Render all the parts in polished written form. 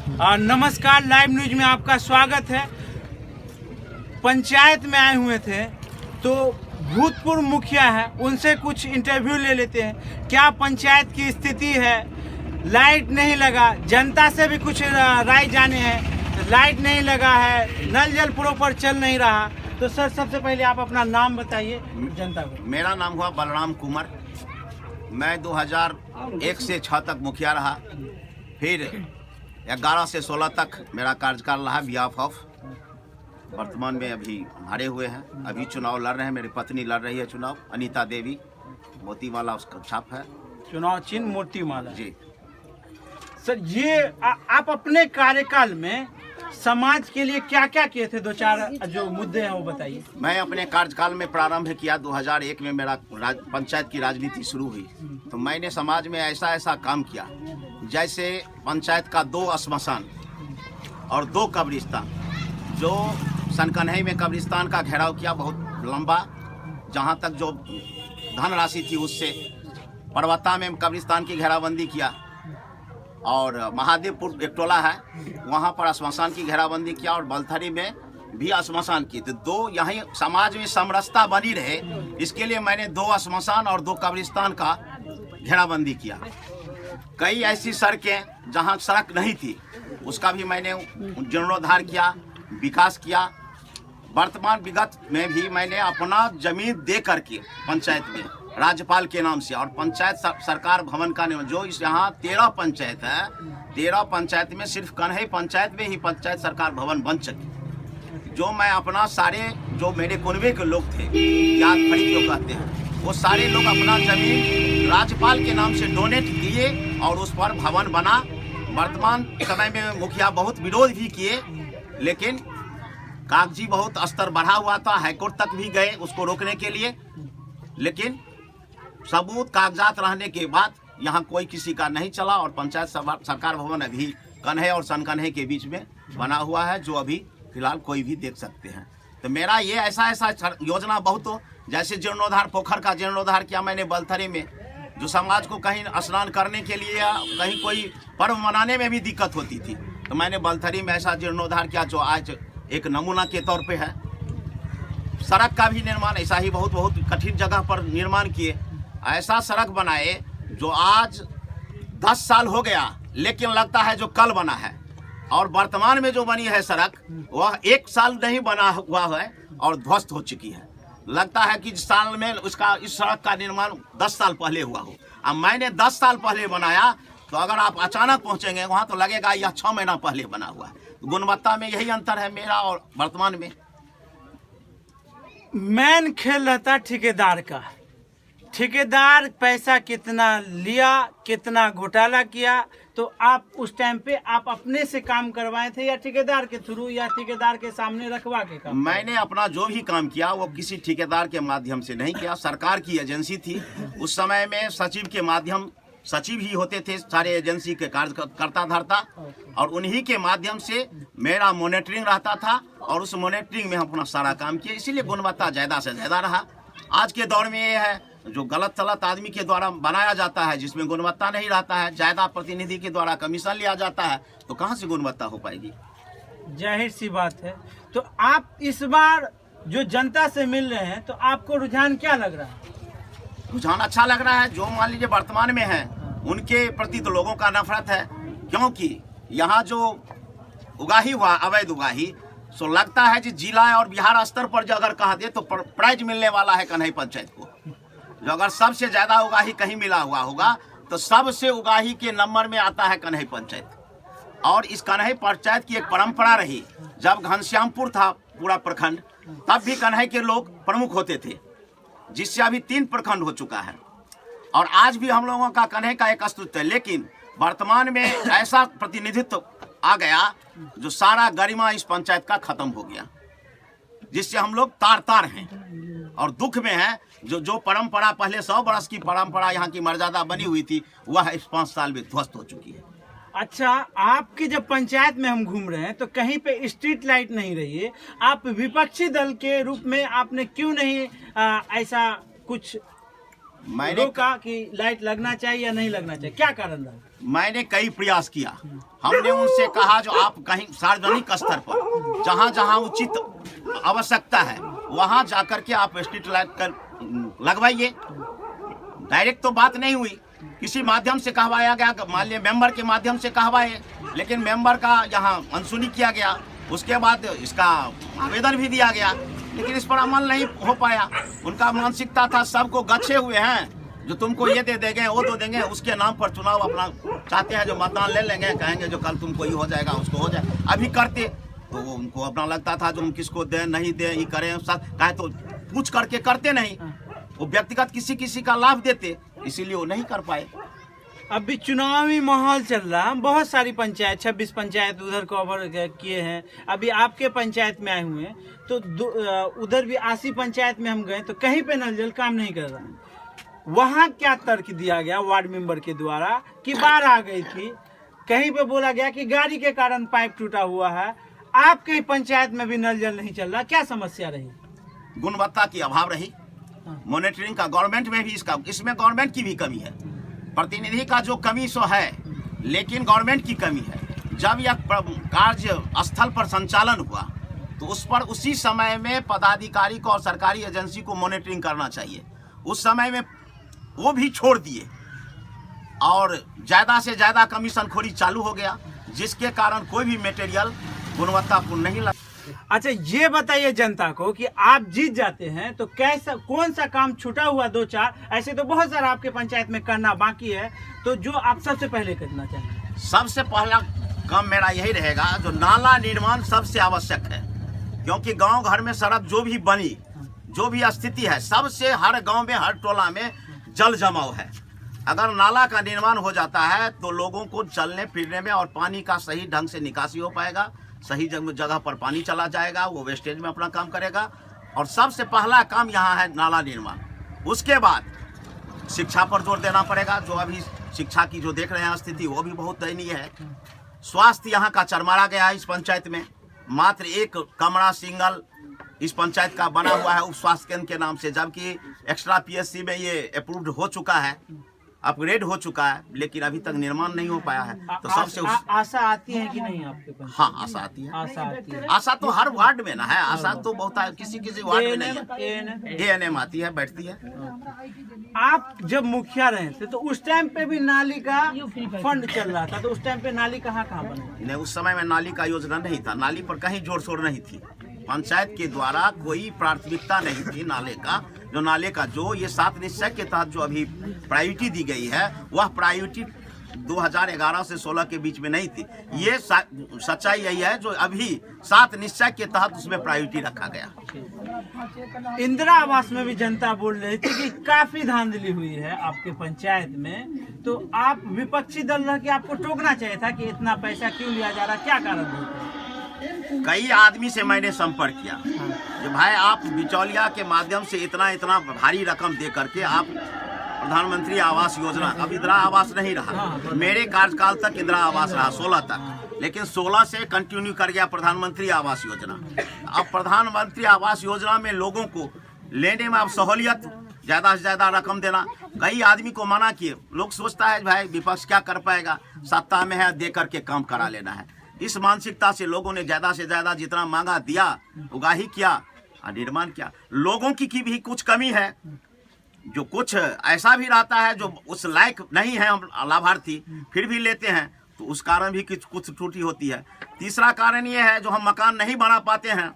नमस्कार, live news में आपका स्वागत है। पंचायत में आए हुए थे तो भूतपूर्व मुखिया है, उनसे कुछ इंटरव्यू ले लेते हैं। क्या पंचायत की स्थिति है? लाइट नहीं लगा, जनता से भी कुछ राय जाने हैं। लाइट नहीं लगा है, नल जल प्रॉपर चल नहीं रहा। तो सर, सबसे पहले आप अपना नाम बताइए जनता को। मेरा नाम हुआ बलराम कुमार। मैं 2001 से 6 तक मुखिया रहा, फिर 11 से 16 तक मेरा कार्यकाल रहा बिहाफ ऑफ। वर्तमान में अभी हारे हुए हैं, अभी चुनाव लड़ रहे हैं। मेरी पत्नी लड़ रही है चुनाव, अनीता देवी, मोतीमाला उसका छाप है। चुनाव चिन्ह मोतीमाला जी सर। ये आप अपने कार्यकाल में समाज के लिए क्या क्या किए थे? 2-4 जो मुद्दे हैं वो बताइए। मैं अपने कार्यकाल में प्रारंभ किया 2001 में मेरा पंचायत की राजनीति शुरू हुई, तो मैंने समाज में ऐसा ऐसा काम किया, जैसे पंचायत का 2 श्मशान और 2 कब्रिस्तान। जो सनकन्हई में कब्रिस्तान का घेराव किया बहुत लंबा, जहाँ तक जो धनराशि थी उससे। पर्वता में कब्रिस्तान की घेराबंदी किया, और महादेवपुर एक टोला है वहाँ पर श्मशान की घेराबंदी किया, और बलथरी में भी श्मशान की। तो 2 यहीं समाज में समरसता बनी रहे, इसके लिए मैंने 2 श्मशान और 2 कब्रिस्तान का घेराबंदी किया। कई ऐसी सड़कें जहाँ सड़क नहीं थी उसका भी मैंने जीर्णोद्धार किया, विकास किया। वर्तमान विगत में भी मैंने अपना जमीन दे करके पंचायत में राज्यपाल के नाम से, और पंचायत सरकार भवन का निर्माण, जो इस यहाँ 13 पंचायत है, 13 पंचायत में सिर्फ कन्हई पंचायत में ही पंचायत सरकार भवन बन सके। जो मैं अपना सारे जो मेरे कुनबे के लोग थे, याद फड़ी जो कहते हैं, वो सारे लोग अपना जमीन राज्यपाल के नाम से डोनेट किए और उस पर भवन बना। वर्तमान समय में मुखिया बहुत विरोध भी किए, लेकिन कागजी बहुत स्तर बढ़ा हुआ था, हाईकोर्ट तक भी गए उसको रोकने के लिए, लेकिन सबूत कागजात रहने के बाद यहाँ कोई किसी का नहीं चला। और पंचायत सरकार भवन अभी कन्हई और सनकन्हई के बीच में बना हुआ है, जो अभी फिलहाल कोई भी देख सकते हैं। तो मेरा ये ऐसा योजना बहुत हो, जैसे जीर्णोद्धार, पोखर का जीर्णोद्धार किया मैंने बलथरी में, जो समाज को कहीं स्नान करने के लिए या कहीं कोई पर्व मनाने में भी दिक्कत होती थी, तो मैंने बलथरी में ऐसा जीर्णोद्धार किया, जो आज एक नमूना के तौर पे है। सड़क का भी निर्माण ऐसा ही बहुत कठिन जगह पर निर्माण किए, ऐसा सड़क बनाए जो आज 10 साल हो गया, लेकिन लगता है जो कल बना है। और वर्तमान में जो बनी है सड़क, वह 1 साल नहीं बना हुआ है और ध्वस्त हो चुकी है। लगता है कि साल में उसका इस सड़क का निर्माण 10 साल पहले हुआ हो। अब मैंने 10 साल पहले बनाया, तो अगर आप अचानक पहुंचेंगे वहाँ तो लगेगा यह 6 महीना पहले बना हुआ है। गुणवत्ता में यही अंतर है मेरा और वर्तमान में। मेन खेल रहता ठेकेदार का। ठेकेदार पैसा कितना लिया, कितना घोटाला किया। तो आप उस टाइम पे आप अपने से काम करवाए थे या ठेकेदार के थ्रू, या ठेकेदार के सामने रखवा के काम? मैंने अपना जो भी काम किया वो किसी ठेकेदार के माध्यम से नहीं किया। सरकार की एजेंसी थी उस समय में, सचिव के माध्यम, सचिव ही होते थे सारे एजेंसी के कार्यकर्ता धरता, और उन्हीं के माध्यम से मेरा मॉनिटरिंग रहता था, और उस मॉनिटरिंग में हम अपना सारा काम किया। इसीलिए गुणवत्ता ज़्यादा से ज़्यादा रहा। आज के दौर में ये है, जो गलत सलत आदमी के द्वारा बनाया जाता है, जिसमें गुणवत्ता नहीं रहता है, ज़्यादा प्रतिनिधि के द्वारा कमीशन लिया जाता है, तो कहाँ से गुणवत्ता हो पाएगी? जाहिर सी बात है। तो आप इस बार जो जनता से मिल रहे हैं, तो आपको रुझान क्या लग रहा है? रुझान अच्छा लग रहा है। जो मान लीजिए वर्तमान में है, उनके प्रति तो लोगों का नफरत है, क्योंकि यहाँ जो उगाही हुआ, अवैध उगाही, सो लगता है कि जिला और बिहार स्तर पर जो अगर कहा दे तो प्राइज मिलने वाला है कन्हई पंचायत को। जो अगर सबसे ज़्यादा उगाही कहीं मिला हुआ होगा, तो सबसे उगाही के नंबर में आता है कन्हई पंचायत। और इस कन्हई पंचायत की एक परंपरा रही, जब घनश्यामपुर था पूरा प्रखंड, तब भी कन्हई के लोग प्रमुख होते थे, जिससे अभी 3 प्रखंड हो चुका है। और आज भी हम लोगों का कन्हई का एक अस्तित्व है, लेकिन वर्तमान में ऐसा प्रतिनिधित्व आ गया जो सारा गरिमा इस पंचायत का खत्म हो गया, जिससे हम लोग तार हैं और दुख में हैं। जो परंपरा पहले 100 वर्ष की परंपरा यहाँ की मर्यादा बनी हुई थी, वह इस 5 साल में ध्वस्त हो चुकी है। अच्छा, आपकी जब पंचायत में हम घूम रहे हैं तो कहीं पे स्ट्रीट लाइट नहीं रही है। आप विपक्षी दल के रूप में आपने क्यों नहीं ऐसा कुछ मैंने रोका कि लाइट लगना चाहिए या नहीं लगना चाहिए? क्या कारण रहा? मैंने कई प्रयास किया। हमने उनसे कहा जो आप कहीं सार्वजनिक स्तर पर जहां जहां उचित आवश्यकता है वहां जाकर के आप स्ट्रीट लाइट कर लगवाइए। डायरेक्ट तो बात नहीं हुई, किसी माध्यम से कहवाया गया, मान लिया मेंबर के माध्यम से कहवाए, लेकिन मेंबर का यहाँ अनसुनी किया गया। उसके बाद इसका आवेदन भी दिया गया, लेकिन इस पर अमल नहीं हो पाया। उनका मानसिकता था सबको गच्छे हुए हैं, जो तुमको ये दे देंगे वो दे देंगे, उसके नाम पर चुनाव अपना चाहते हैं, जो मतदान ले लेंगे, कहेंगे जो कल तुमको ये हो जाएगा उसको हो जाए। अभी करते तो उनको अपना लगता था जो हम किसको दें नहीं दें, ये करें सब कहे तो पूछ करके करते नहीं, वो व्यक्तिगत किसी किसी का लाभ देते, इसीलिए वो नहीं कर पाए। अभी चुनावी माहौल चल रहा, बहुत सारी पंचायत 26 पंचायत उधर कवर किए हैं, अभी आपके पंचायत में आए हुए हैं, तो उधर भी 80 पंचायत में हम गए तो कहीं पे नल जल काम नहीं कर रहा। वहाँ क्या तर्क दिया गया वार्ड मेंबर के द्वारा कि बाढ़ आ गई थी, कहीं पे बोला गया कि गाड़ी के कारण पाइप टूटा हुआ है। आपके पंचायत में भी नल जल नहीं चल रहा, क्या समस्या रही? गुणवत्ता की अभाव रही, मॉनिटरिंग का गवर्नमेंट में भी इसमें गवर्नमेंट की भी कमी है, प्रतिनिधि का जो कमी सो है, लेकिन गवर्नमेंट की कमी है। जब यह कार्य स्थल पर संचालन हुआ तो उस पर उसी समय में पदाधिकारी को और सरकारी एजेंसी को मॉनिटरिंग करना चाहिए। उस समय में वो भी छोड़ दिए और ज़्यादा से ज़्यादा कमीशन खोरी चालू हो गया, जिसके कारण कोई भी मटेरियल गुणवत्तापूर्ण नहीं लगा। अच्छा, ये बताइए जनता को कि आप जीत जाते हैं तो कैसा कौन सा काम छूटा हुआ 2-4, ऐसे तो बहुत सारा आपके पंचायत में करना बाकी है, तो जो आप सबसे पहले करना चाहेंगे? सबसे पहला काम मेरा यही रहेगा, जो नाला निर्माण सबसे आवश्यक है, क्योंकि गांव घर में सड़क जो भी बनी, जो भी स्थिति है, सबसे हर गांव में हर टोला में जल जमाव है। अगर नाला का निर्माण हो जाता है तो लोगों को चलने फिरने में और पानी का सही ढंग से निकासी हो पाएगा, सही जगह पर पानी चला जाएगा, वो वेस्टेज में अपना काम करेगा। और सबसे पहला काम यहाँ है नाला निर्माण। उसके बाद शिक्षा पर जोर देना पड़ेगा, जो अभी शिक्षा की जो देख रहे हैं स्थिति वो भी बहुत दयनीय है। स्वास्थ्य यहाँ का चरमरा गया है। इस पंचायत में मात्र एक कमरा सिंगल इस पंचायत का बना हुआ है उप स्वास्थ्य केंद्र के नाम से, जबकि एक्स्ट्रा PSC में ये अप्रूव्ड हो चुका है, अपग्रेड हो चुका है, लेकिन अभी तक निर्माण नहीं हो पाया है। तो सबसे आशा आती है कि नहीं आपके पास? हाँ, आशा आती है। आशा आती है। आशा तो हर वार्ड में ना है, आशा तो बहुत है, किसी किसी वार्ड में नहीं है। ANM आती है, बैठती है। आप जब मुखिया रहे थे तो उस टाइम पे भी नाली का फंड चल रहा था, तो उस टाइम पे नाली कहाँ बनी? नहीं, उस समय में नाली का योजना नहीं था, नाली पर कहीं जोर शोर नहीं थी। पंचायत के द्वारा कोई प्राथमिकता नहीं थी नाले का। जो नाले का जो ये 7 निश्चय के तहत जो अभी प्रायोरिटी दी गई है, वह प्रायोरिटी 2011 से 16 के बीच में नहीं थी। ये सच्चाई यही है जो अभी 7 निश्चय के तहत उसमें प्रायोरिटी रखा गया। इंदिरा आवास में भी जनता बोल रही थी कि काफी धांधली हुई है आपके पंचायत में, तो आप विपक्षी दल रह के आपको टोकना चाहिए था कि इतना पैसा क्यों लिया जा रहा, क्या कारण है? कई आदमी से मैंने संपर्क किया कि भाई आप बिचौलिया के माध्यम से इतना भारी रकम दे करके आप प्रधानमंत्री आवास योजना, अब इंदिरा आवास नहीं रहा, मेरे कार्यकाल तक इंदिरा आवास रहा 16 तक, लेकिन 16 से कंटिन्यू कर गया प्रधानमंत्री आवास योजना। अब प्रधानमंत्री आवास योजना में लोगों को लेने में अब सहूलियत, ज़्यादा से ज़्यादा रकम देना। कई आदमी को मना किए, लोग सोचता है भाई विपक्ष क्या कर पाएगा, सत्ता में है, दे करके काम करा लेना है। इस मानसिकता से लोगों ने ज़्यादा से ज़्यादा जितना मांगा दिया, उगाही किया और निर्माण किया। लोगों की भी कुछ कमी है, जो कुछ ऐसा भी रहता है जो उस लायक नहीं है हम लाभार्थी, फिर भी लेते हैं, तो उस कारण भी कुछ त्रुटि होती है। तीसरा कारण ये है जो हम मकान नहीं बना पाते हैं,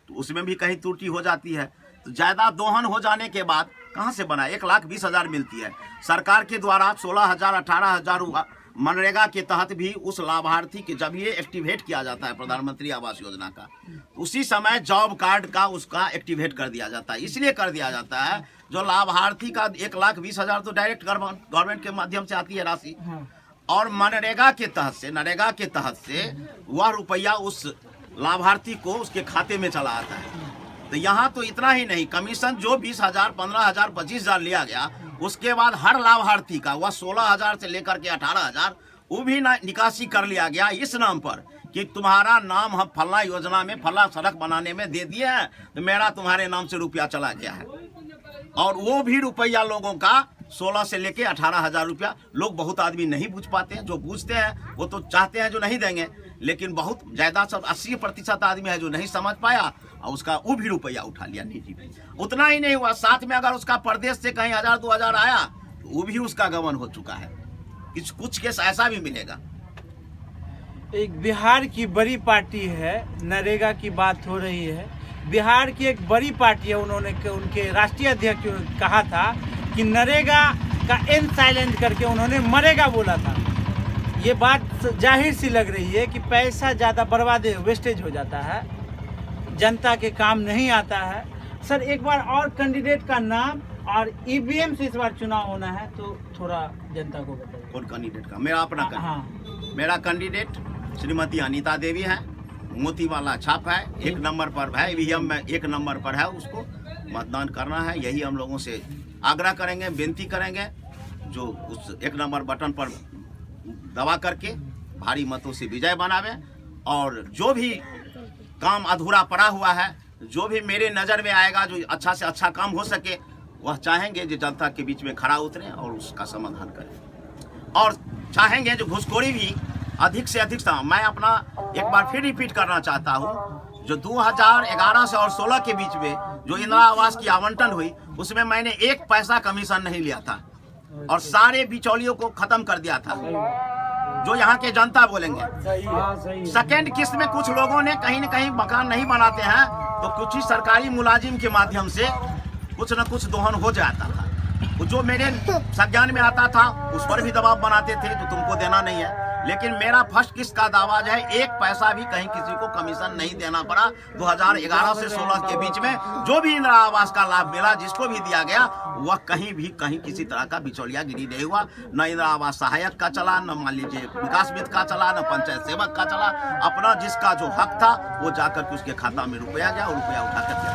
तो उसमें भी कहीं त्रुटि हो जाती है। तो ज़्यादा दोहन हो जाने के बाद कहाँ से बना? 1,20,000 मिलती है सरकार के द्वारा, 16,000 18,000 मनरेगा के तहत भी उस लाभार्थी के जब ये एक्टिवेट किया जाता है प्रधानमंत्री आवास योजना का, उसी समय जॉब कार्ड का उसका एक्टिवेट कर दिया जाता है। इसलिए कर दिया जाता है जो लाभार्थी का 1,20,000 तो डायरेक्ट गवर्नमेंट के माध्यम से आती है राशि, और मनरेगा के तहत से, नरेगा के तहत से वह रुपया उस लाभार्थी को उसके खाते में चला आता है। तो यहाँ तो इतना ही नहीं, कमीशन जो 20,000 15,000 25,000 लिया गया, उसके बाद हर लाभार्थी का वह 16,000 से लेकर के 18,000 वो भी निकासी कर लिया गया इस नाम पर कि तुम्हारा नाम हम फला योजना में फला सड़क बनाने में दे दिए हैं, तो मेरा तुम्हारे नाम से रुपया चला गया है। और वो भी रुपया लोगों का 16 से लेके 18,000 रुपया। लोग बहुत आदमी नहीं बूझ पाते हैं, जो बूझते हैं वो तो चाहते हैं जो नहीं देंगे, लेकिन बहुत ज़्यादा सब 80% आदमी है जो नहीं समझ पाया और उसका वो भी रुपया उठा लिया निजी में। उतना ही नहीं हुआ, साथ में अगर उसका प्रदेश से कहीं 1,000-2,000 आया तो वो भी उसका गबन हो चुका है। कुछ केस ऐसा भी मिलेगा। एक बिहार की बड़ी पार्टी है, नरेगा की बात हो रही है। बिहार की एक बड़ी पार्टी है, उन्होंने उनके राष्ट्रीय अध्यक्ष ने कहा था कि नरेगा का एन साइलेंट करके उन्होंने मरेगा बोला था। ये बात जाहिर सी लग रही है कि पैसा ज़्यादा बर्बाद वेस्टेज हो जाता है, जनता के काम नहीं आता है। सर एक बार और कैंडिडेट का नाम और ईवीएम से इस बार चुनाव होना है तो थोड़ा जनता को बताइए। कौन कैंडिडेट का? मेरा अपना मेरा कैंडिडेट श्रीमती अनीता देवी है। मोती वाला छाप है, 1 नंबर पर है, ईवीएम में 1 नंबर पर है, उसको मतदान करना है। यही हम लोगों से आग्रह करेंगे, बेनती करेंगे, जो उस 1 नंबर बटन पर दबा करके भारी मतों से विजय बनावे। और जो भी काम अधूरा पड़ा हुआ है, जो भी मेरे नज़र में आएगा जो अच्छा से अच्छा काम हो सके, वह चाहेंगे जो जनता के बीच में खड़ा उतरे और उसका समाधान करें। और चाहेंगे जो घुसखोरी भी अधिक से अधिक मैं अपना एक बार फिर रिपीट करना चाहता हूँ, जो 2011 से और 16 के बीच में जो इंदिरा आवास की आवंटन हुई, उसमें मैंने 1 पैसा कमीशन नहीं लिया था और सारे बिचौलियों को खत्म कर दिया था, जो यहाँ के जनता बोलेंगे। सेकेंड किस्त में कुछ लोगों ने कहीं न कहीं मकान नहीं बनाते हैं तो कुछ ही सरकारी मुलाजिम के माध्यम से कुछ न कुछ दोहन हो जाता था। जो मेरे संज्ञान में आता था उस पर भी दबाव बनाते थे जो तुमको देना नहीं है। लेकिन मेरा फर्स्ट किस्त का दावा है 1 पैसा भी कहीं किसी को कमीशन नहीं देना पड़ा। 2011 से 16 के बीच में जो भी इंदिरा आवास का लाभ मिला, जिसको भी दिया गया, वह कहीं किसी तरह का बिचौलियागिरी नहीं हुआ। न इंदिरा आवास सहायक का चला, न मान लीजिए विकास मित्र का चला, न पंचायत सेवक का चला। अपना जिसका जो हक था वो जाकर के उसके खाता में रुपया गया और रुपया उठा कर दिया।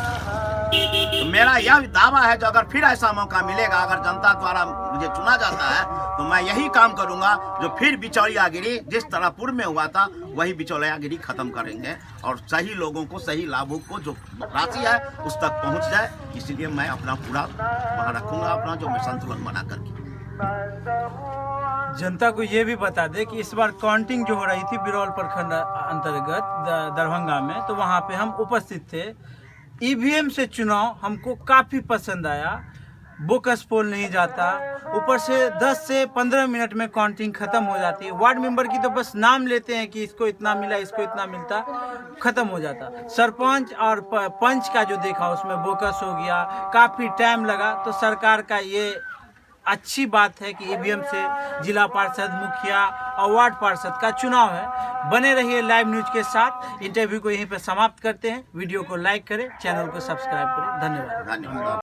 तो मेरा यह दावा है जो अगर फिर ऐसा मौका मिलेगा, अगर जनता द्वारा मुझे चुना जाता है, तो मैं यही काम करूंगा जो फिर बिचौलियागिरी जिस तरह पूर्व में हुआ था वही बिचौलियागिरी खत्म करेंगे और सही लोगों को, सही लाभों को जो राशि है उस तक पहुंच जाए। इसलिए मैं अपना पूरा वहाँ रखूंगा, अपना जो मैं संतुलन बना करके। जनता को ये भी बता दे कि इस बार काउंटिंग जो हो रही थी बिरौल प्रखंड अंतर्गत दरभंगा में, तो वहाँ पे हम उपस्थित थे। ईवीएम से चुनाव हमको काफ़ी पसंद आया। बोकस पोल नहीं जाता, ऊपर से 10 से 15 मिनट में काउंटिंग खत्म हो जाती है। वार्ड मेंबर की तो बस नाम लेते हैं कि इसको इतना मिला, इसको इतना मिलता, खत्म हो जाता। सरपंच और पंच का जो देखा उसमें बोकस हो गया, काफ़ी टाइम लगा। तो सरकार का ये अच्छी बात है कि ईवीएम से जिला पार्षद, मुखिया और वार्ड पार्षद का चुनाव है। बने रहिए लाइव न्यूज के साथ। इंटरव्यू को यहीं पर समाप्त करते हैं। वीडियो को लाइक करें, चैनल को सब्सक्राइब करें। धन्यवाद।